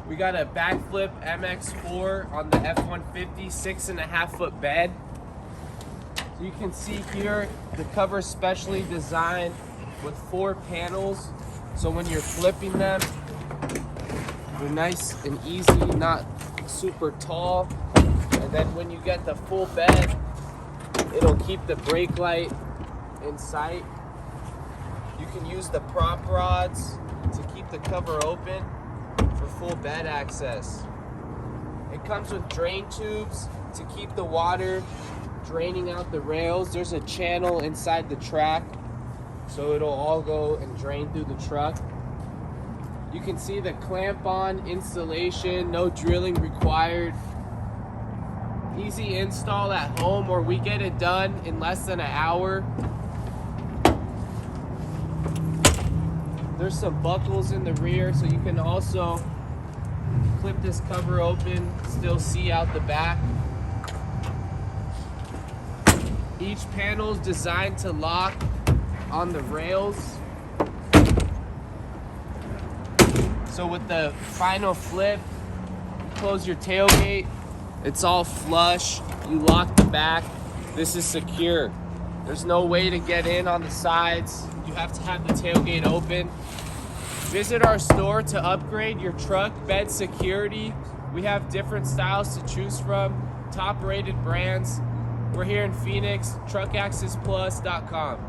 We got a BAKFLIP MX4 on the F150 6.5 foot bed. So you can see here, the cover is specially designed with 4 panels. So when you're flipping them, they're nice and easy, not super tall. And then when you get the full bed, it'll keep the brake light in sight. You can use the prop rods to keep the cover open for full bed access. It comes with drain tubes to keep the water draining out the rails. There's a channel inside the track, so it'll all go and drain through the truck. You can see the clamp-on installation, no drilling required. Easy install at home, or we get it done in less than an hour. There's some buckles in the rear, so you can also clip this cover open, still see out the back. Each panel is designed to lock on the rails. So with the final flip, you close your tailgate, it's all flush, you lock the back, this is secure. There's no way to get in on the sides, you have to have the tailgate open. Visit our store to upgrade your truck bed security. We have different styles to choose from, top rated brands. We're here in Phoenix, truckaccessplus.com.